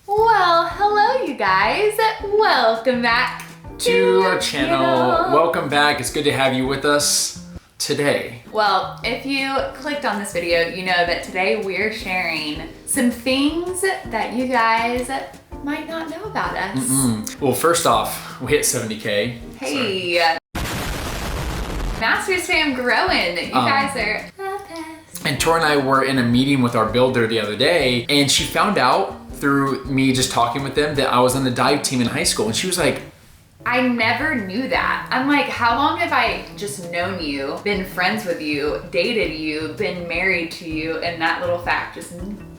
Well, hello you guys. Welcome back to our channel. Welcome back. It's good to have you with us today. Well, if you clicked on this video, you know that today we're sharing some things that you guys might not know about us. Well, first off, we hit 70K. Hey, Masters fam growing. You guys are the best. And Tori and I were in a meeting with our builder the other day, and she found out through me just talking with them that I was on the dive team in high school, and she was like, I never knew that. I'm like, how long have I just known you, been friends with you, dated you, been married to you, and that little fact just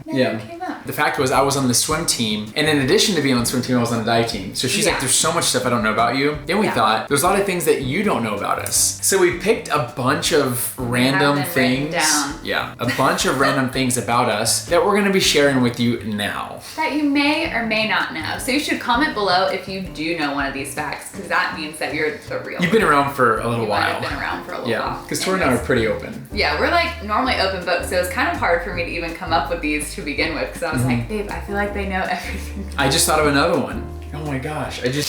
never came up. The fact was I was on the swim team, and in addition to being on the swim team, I was on the dive team. So she's like, there's so much stuff I don't know about you. Then we thought, there's a lot of things that you don't know about us. So we picked a bunch of random things. Yeah, a bunch of random things about us that we're gonna be sharing with you now. That you may or may not know. So you should comment below if you do know one of these facts, because that means that you're the real You've been around for a little while. I've been around for a little while. Yeah, because Tori and I are pretty open. Yeah, we're like normally open books, so it's kind of hard for me to even come up with these to begin with, because I was like, babe, I feel like they know everything. I just thought of another one. Oh my gosh, okay,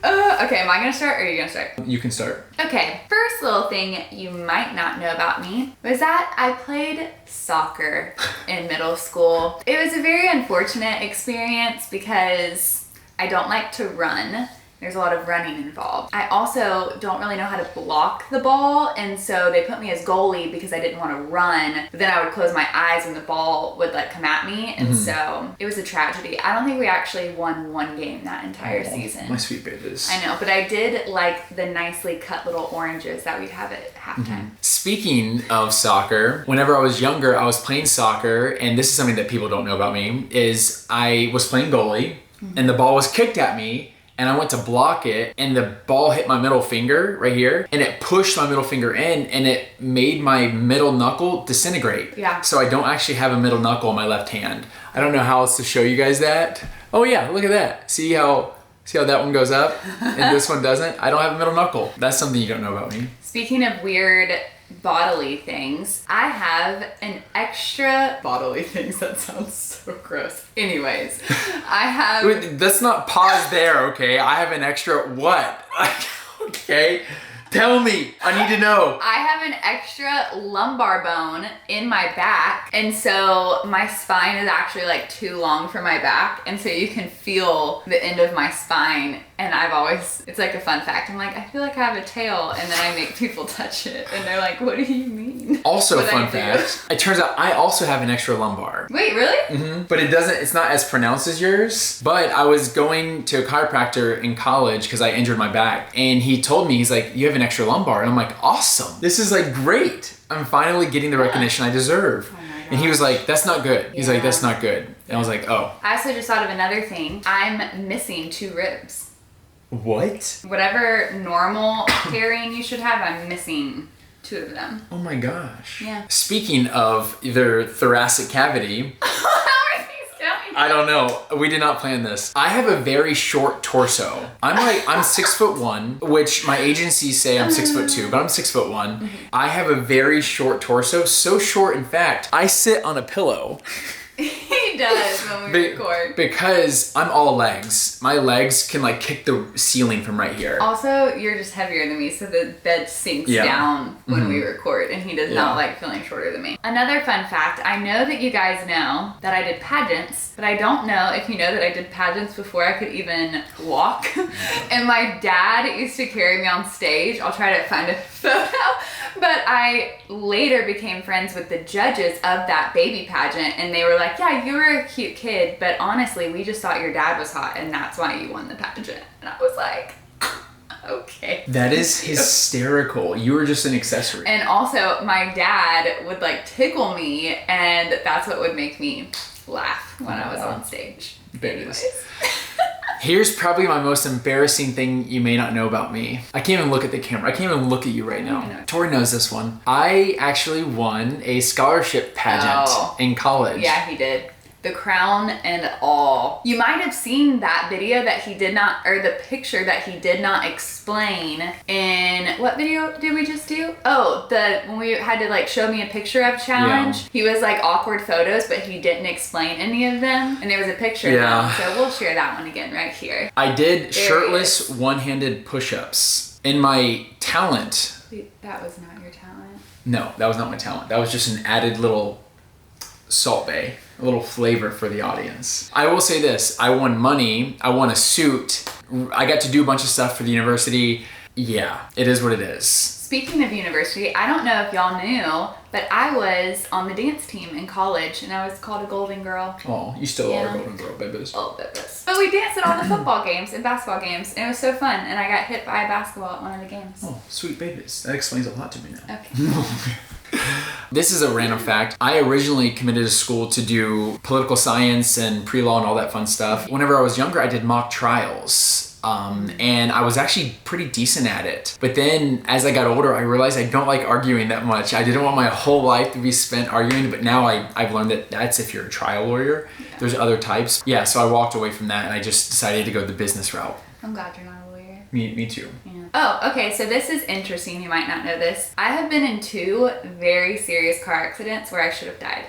am I gonna start or are you gonna start? You can start. Okay, first little thing you might not know about me was that I played soccer in middle school. It was a very unfortunate experience because I don't like to run. There's a lot of running involved. I also don't really know how to block the ball, and so they put me as goalie because I didn't want to run, but then I would close my eyes and the ball would like come at me, and so it was a tragedy. I don't think we actually won one game that entire season. My sweet babies. I know, but I did like the nicely cut little oranges that we'd have at halftime. Speaking of soccer, whenever I was younger, I was playing soccer, and this is something that people don't know about me, is I was playing goalie, and the ball was kicked at me, and I went to block it, and the ball hit my middle finger right here, and it pushed my middle finger in, and it made my middle knuckle disintegrate. Yeah. So I don't actually have a middle knuckle in my left hand. I don't know how else to show you guys that. Oh yeah, look at that. See how that one goes up and this one doesn't? I don't have a middle knuckle. That's something you don't know about me. Speaking of weird bodily things, I have an extra bodily things. That sounds so gross. Anyways, I have... Wait, let's not pause there, okay? I have an extra what? Okay, tell me. I need to know. I have an extra lumbar bone in my back, and so my spine is actually like too long for my back, and so you can feel the end of my spine. And I've always, it's like a fun fact, I'm like, I feel like I have a tail, and then I make people touch it, and they're like, what do you mean? Also a fun fact, it turns out I also have an extra lumbar. Wait, really? But it's not as pronounced as yours. But I was going to a chiropractor in college because I injured my back, and he told me, he's like, you have an extra lumbar, and I'm like, awesome. This is like great. I'm finally getting the recognition I deserve. And he was like, that's not good. He's like, that's not good. And I was like, oh. I also just thought of another thing. I'm missing 2 ribs. What? Whatever normal carrying you should have, I'm missing 2 of them. Oh my gosh. Yeah. Speaking of either thoracic cavity. How are these going? I don't know. We did not plan this. I have a very short torso. I'm 6'1", which my agencies say I'm 6'2", but I'm 6'1". I have a very short torso, so short in fact, I sit on a pillow. He does when we record. Because I'm all legs. My legs can like kick the ceiling from right here. Also, you're just heavier than me, so the bed sinks down when we record, and he does not like feeling shorter than me. Another fun fact, I know that you guys know that I did pageants, but I don't know if you know that I did pageants before I could even walk. And my dad used to carry me on stage. I'll try to find a photo. But I later became friends with the judges of that baby pageant, and they were like, yeah, you were a cute kid, but honestly, we just thought your dad was hot, and that's why you won the pageant. And I was like, okay. That is hysterical. You were just an accessory. And also, my dad would like tickle me, and that's what would make me laugh when I was on stage. Anyways. Here's probably my most embarrassing thing you may not know about me. I can't even look at the camera. I can't even look at you right now. Tori knows this one. I actually won a scholarship pageant in college. Yeah, he did. the crown and all. You might have seen that video that he did not, or the picture that he did not explain in, what video did we just do? Oh, when we had to like show me a picture of challenge. Yeah. He was like awkward photos, but he didn't explain any of them. And there was a picture of them, so we'll share that one again right here. I did shirtless one-handed push-ups. In my talent. Wait, that was not your talent. No, that was not my talent. That was just an added little Salt Bae, a little flavor for the audience. I will say this, I won money, I won a suit, I got to do a bunch of stuff for the university. Yeah, it is what it is. Speaking of university, I don't know if y'all knew, but I was on the dance team in college and I was called a Golden Girl. Oh, you still are a Golden Girl, babies. Oh, babies. But we danced at all the football games and basketball games and it was so fun and I got hit by a basketball at one of the games. Oh, sweet babies. That explains a lot to me now. Okay. This is a random fact. I originally committed to school to do political science and pre-law and all that fun stuff. Whenever I was younger, I did mock trials. And I was actually pretty decent at it. But then as I got older, I realized I don't like arguing that much. I didn't want my whole life to be spent arguing, but now I've learned that that's if you're a trial lawyer. Yeah. There's other types. Yeah, so I walked away from that and I just decided to go the business route. I'm glad you're not a lawyer. Me too. Yeah. Oh, okay, so this is interesting. You might not know this. I have been in 2 very serious car accidents where I should have died.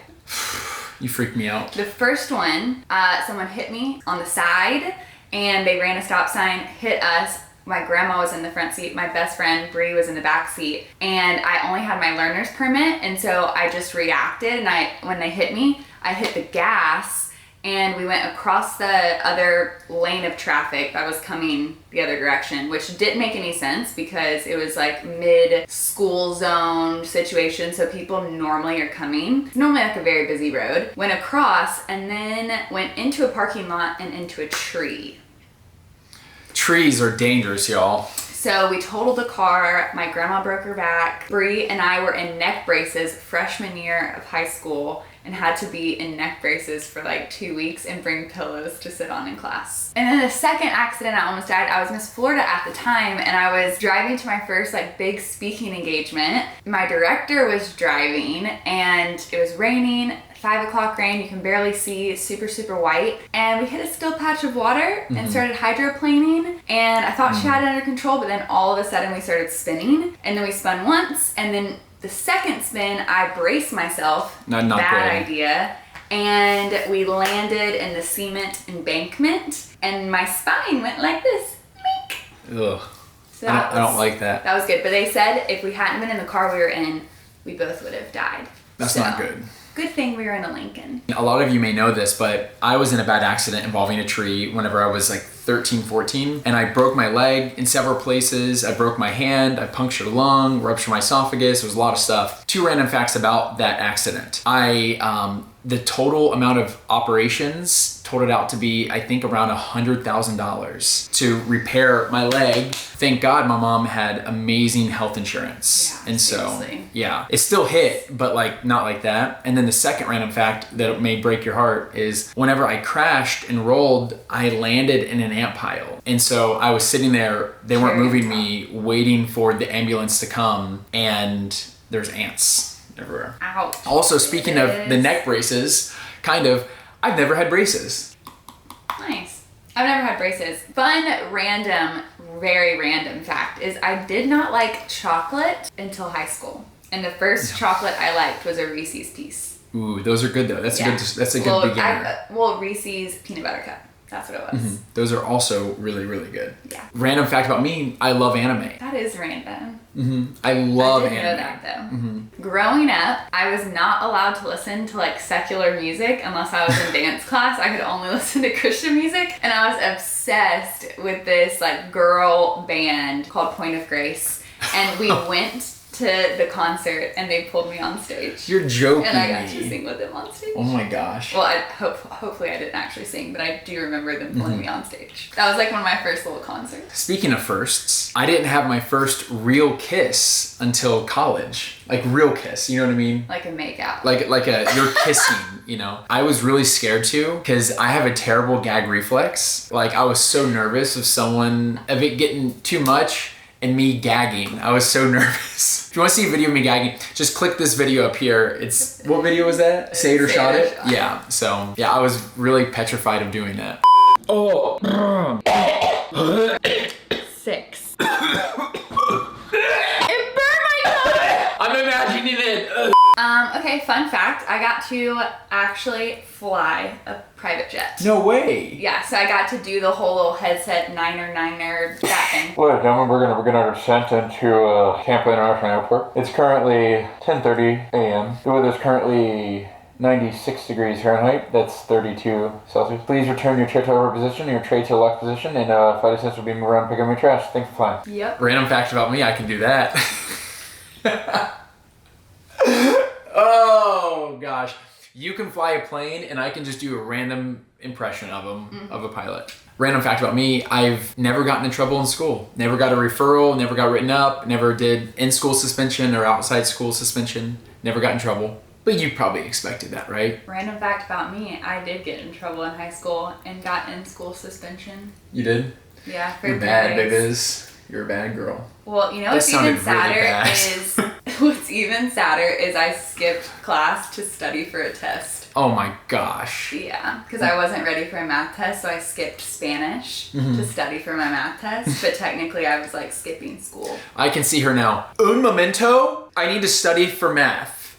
You freaked me out. The first one, someone hit me on the side and they ran a stop sign, hit us. My grandma was in the front seat. My best friend, Bree, was in the back seat. And I only had my learner's permit. And so I just reacted. And when they hit me, I hit the gas and we went across the other lane of traffic that was coming the other direction, which didn't make any sense because it was like mid-school zone situation, so people normally are coming. It's normally like a very busy road. Went across and then went into a parking lot and into a tree. Trees are dangerous, y'all. So we totaled the car, my grandma broke her back. Bree and I were in neck braces freshman year of high school and had to be in neck braces for like 2 weeks and bring pillows to sit on in class. And then the second accident I almost died, I was Miss Florida at the time and I was driving to my first like big speaking engagement. My director was driving and it was raining, 5 o'clock rain, you can barely see, super, super white. And we hit a still patch of water and started hydroplaning. And I thought she had it under control, but then all of a sudden we started spinning. And then we spun once, and then the second spin, I braced myself. Not bad good. idea. And we landed in the cement embankment, and my spine went like this. Mink. Ugh. So I don't like that. That was good. But they said if we hadn't been in the car we were in, we both would have died. That's not good. Good thing we were in a Lincoln. A lot of you may know this, but I was in a bad accident involving a tree whenever I was like 13, 14, and I broke my leg in several places. I broke my hand, I punctured a lung, ruptured my esophagus. There was a lot of stuff. 2 random facts about that accident. The total amount of operations totaled out to be, I think, around $100,000 to repair my leg. Thank God my mom had amazing health insurance. Yeah, and seriously. So, yeah, it still hit, but like not like that. And then the second random fact that may break your heart is whenever I crashed and rolled, I landed in an ant pile. And so I was sitting there, they weren't moving me, waiting for the ambulance to come, and there's ants everywhere. Ouch. Also, speaking of the neck braces, I've never had braces. Nice. I've never had braces. Fun, random, very random fact is I did not like chocolate until high school. And the first chocolate I liked was a Reese's Piece. Ooh, those are good though. That's a good beginner. Reese's peanut butter cup. That's what it was. Those are also really, really good. Yeah. Random fact about me, I love anime. That is random. I love anime. I didn't know that though. Growing up, I was not allowed to listen to like secular music unless I was in dance class. I could only listen to Christian music. And I was obsessed with this like girl band called Point of Grace. And we went to the concert and they pulled me on stage. You're joking. And I got to sing with them on stage. Oh my gosh. Well, hopefully I didn't actually sing, but I do remember them pulling me on stage. That was like one of my first little concerts. Speaking of firsts, I didn't have my first real kiss until college. Like real kiss, you know what I mean? Like a make-out. Like you're kissing, you know? I was really scared to because I have a terrible gag reflex. Like I was so nervous of it getting too much and me gagging. I was so nervous. If you want to see a video of me gagging, just click this video up here. It's, what video was that? Say it or shot it? Yeah, so yeah, I was really petrified of doing that. Oh. 6. It burned my tongue! I'm imagining it. Okay, fun fact. I got to actually fly a private jet. No way. Yeah, so I got to do the whole little headset niner, that thing. Well, gentlemen, we're gonna descend into Tampa International Airport. It's currently 10:30 a.m. The weather is currently 96 degrees Fahrenheit. That's 32 Celsius. Please return your chair to our position, your tray to the locked position, and flight attendants will be moving around and pick up your trash. Thanks for flying. Yep. Random fact about me, I can do that. Oh gosh. You can fly a plane and I can just do a random impression of them, of a pilot. Random fact about me, I've never gotten in trouble in school. Never got a referral, never got written up, never did in-school suspension or outside school suspension, never got in trouble. But you probably expected that, right? Random fact about me, I did get in trouble in high school and got in-school suspension. You did? Yeah, for You're bad, grades. Biggs. You're a bad girl. Well, you know what's even sadder is what's even sadder is I skipped class to study for a test. Oh my gosh. Yeah, because I wasn't ready for a math test, so I skipped Spanish to study for my math test. But technically, I was like skipping school. I can see her now. Un momento. I need to study for math.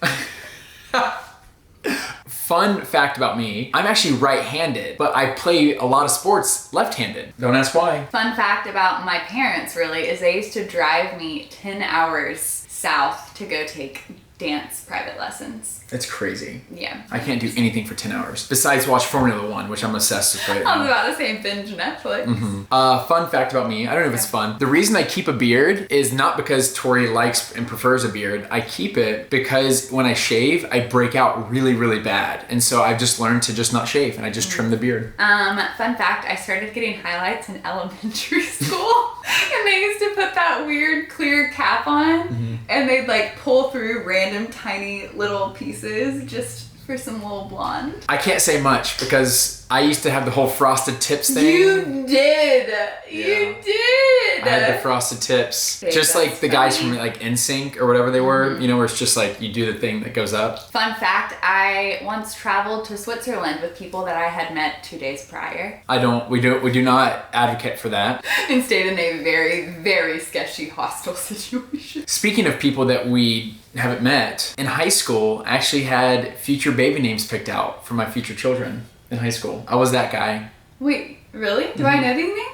Fun fact about me, I'm actually right-handed, but I play a lot of sports left-handed. Don't ask why. Fun fact about my parents, really, is they used to drive me 10 hours south to go take dance private lessons. It's crazy. Yeah. I can't do anything for 10 hours besides watch Formula One, which I'm obsessed with right I was now. about to say binge Netflix. Fun fact about me, I don't know if it's fun. The reason I keep a beard is not because Tori likes and prefers a beard. I keep it because when I shave, I break out really, really bad. And so I've just learned to just not shave and I just trim the beard. Fun fact, I started getting highlights in elementary school. And they used to put that weird clear cap on and they'd like pull through random tiny little pieces just for some little blonde. I can't say much because I used to have the whole frosted tips thing. You did. You did. I had the frosted tips. Babe, just like that's the guys funny. from like NSYNC or whatever they were, you know, where it's just like you do the thing that goes up. Fun fact, I once traveled to Switzerland with people that I had met 2 days prior. We do not advocate for that. And stayed in a very, very sketchy hostel situation. Speaking of people that we haven't met, in high school, I actually had future baby names picked out for my future children in high school. I was that guy. Wait, really? Do I know these names?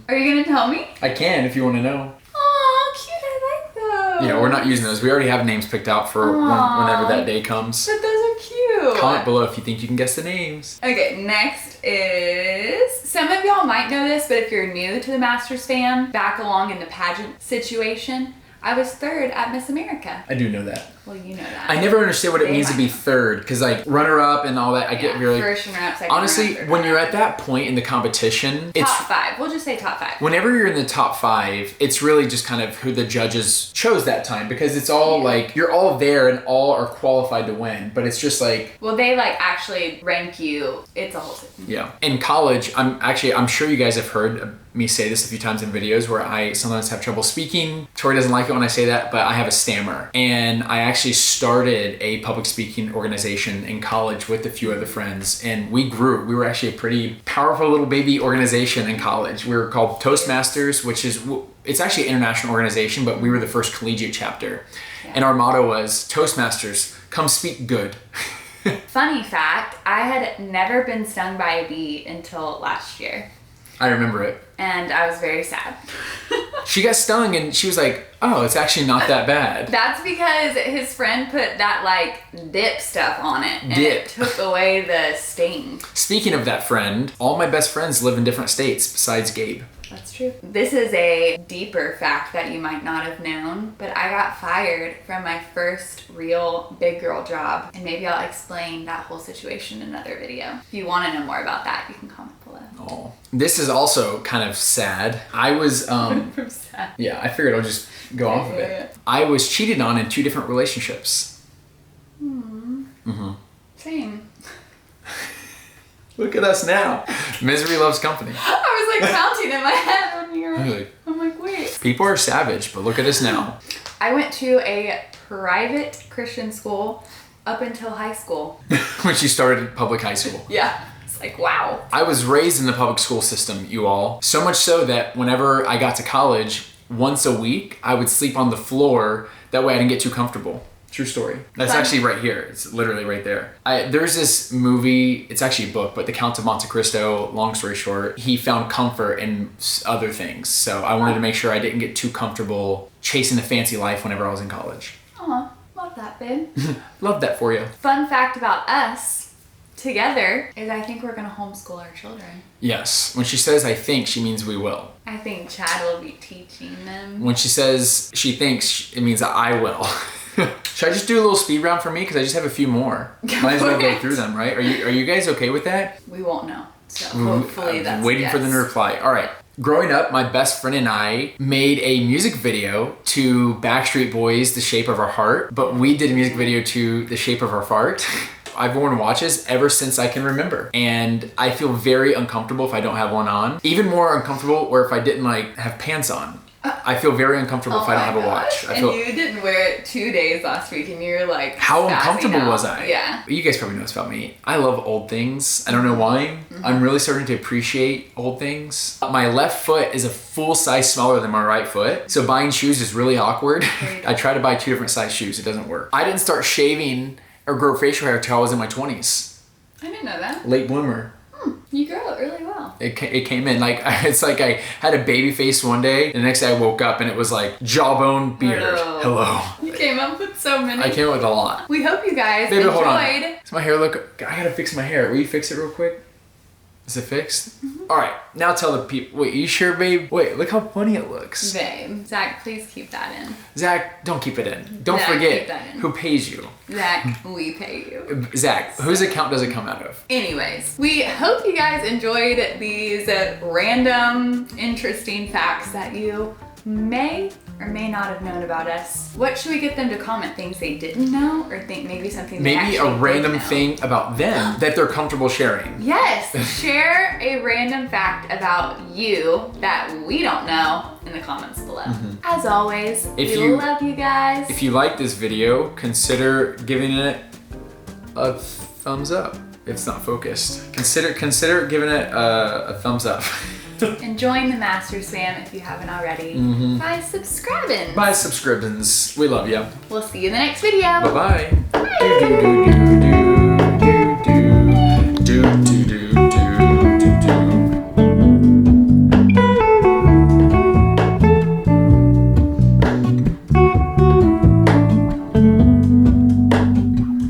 Are you gonna tell me? I can if you want to know. Oh, cute, I like those. Yeah, we're not using those. We already have names picked out for whenever that day comes. But those are cute. Comment below if you think you can guess the names. Okay, next is, some of y'all might know this, but if you're new to the Masters fam, back along in the pageant situation, I was 3rd at Miss America. I do know that. Well, you know that. I never understand what it They means to be might. 3rd, because like runner-up and all that, I get really... First runner-up, second Honestly, runner-up, when third you're runner-up. at that point in the competition, it's... Top 5. We'll just say top 5. Whenever you're in the top 5, it's really just kind of who the judges chose that time, because it's all like, you're all there and all are qualified to win, but it's just like... Well, they like actually rank you. It's a whole thing. Yeah. In college, I'm sure you guys have heard me say this a few times in videos where I sometimes have trouble speaking. Tori doesn't like it when I say that, but I have a stammer. And I actually started a public speaking organization in college with a few other friends, and we grew. We were actually a pretty powerful little baby organization in college. We were called Toastmasters, which is, it's actually an international organization, but we were the first collegiate chapter. Yeah. And our motto was, Toastmasters, come speak good. Funny fact, I had never been stung by a bee until last year. I remember it. And I was very sad. She got stung and she was like, oh, it's actually not that bad. That's because his friend put that like dip stuff on it and Dip. it took away the sting. Speaking of that friend, all my best friends live in different states besides Gabe. That's true. This is a deeper fact that you might not have known, but I got fired from my first real big girl job. And maybe I'll explain that whole situation in another video. If you want to know more about that, you can comment below. Oh, this is also kind of sad. I was, From sad. yeah, I figured I'll just go off of it. Yeah. I was cheated on in 2 different relationships. Same. Look at us now. Misery loves company. I was like counting in my head when you were. Really? I'm like, wait. People are savage, but look at us now. I went to a private Christian school up until high school. When she started public high school. Yeah. It's like, wow. I was raised in the public school system, you all. So much so that whenever I got to college, once a week, I would sleep on the floor. That way I didn't get too comfortable. True story. That's actually right here. It's literally right there. There's this movie, it's actually a book, but The Count of Monte Cristo, long story short, he found comfort in other things. So I wanted to make sure I didn't get too comfortable chasing the fancy life whenever I was in college. Aw, love that, babe. Love that for you. Fun fact about us together is I think we're going to homeschool our children. Yes. When she says I think, she means we will. I think Chad will be teaching them. When she says she thinks, it means that I will. Should I just do a little speed round for me? Because I just have a few more. Might as well go through them, right? Are you guys okay with that? We won't know. So hopefully that's waiting for them to reply. All right. Growing up, my best friend and I made a music video to Backstreet Boys' The Shape of Our Heart, but we did a music video to The Shape of Our Fart. I've worn watches ever since I can remember. And I feel very uncomfortable if I don't have one on. Even more uncomfortable or if I didn't have pants on. I feel very uncomfortable if I don't have a watch. You didn't wear it 2 days last week and you're like, how uncomfortable was I? Yeah. You guys probably know this about me. I love old things. I don't know why. I'm really starting to appreciate old things. My left foot is a full size smaller than my right foot. So buying shoes is really awkward. I try to buy 2 different size shoes. It doesn't work. I didn't start shaving or grow facial hair until I was in my 20s. I didn't know that. Late bloomer. You grow it really well. It came in it's like I had a baby face one day. The next day I woke up and it was like jawbone beard. Hello. You came up with so many. I came up with a lot. We hope you guys Baby, enjoyed. hold on. Does my hair look? I gotta fix my hair. Will you fix it real quick? Is it fixed? All right. Now tell the people. Wait, you sure, babe? Wait, look how funny it looks. Babe, Zach, please keep that in. Zach, don't keep it in. Don't Zach, forget keep that in. who pays you. Zach, we pay you. Zach, whose account does it come out of? Anyways, we hope you guys enjoyed these random, interesting facts that you may or may not have known about us. What should we get them to comment? Things they didn't know, or think maybe something they maybe actually a random did know? thing about them that they're comfortable sharing. Yes, share a random fact about you that we don't know in the comments below. As always, we love you guys. If you like this video, consider giving it a thumbs up. It's not focused. Consider giving it a thumbs up. And join the Masters fam if you haven't already by subscribing. By subscriptions. We love you. We'll see you in the next video. Bye-bye. Bye. Do, do, do, do, do, do, do, do, do, do, do.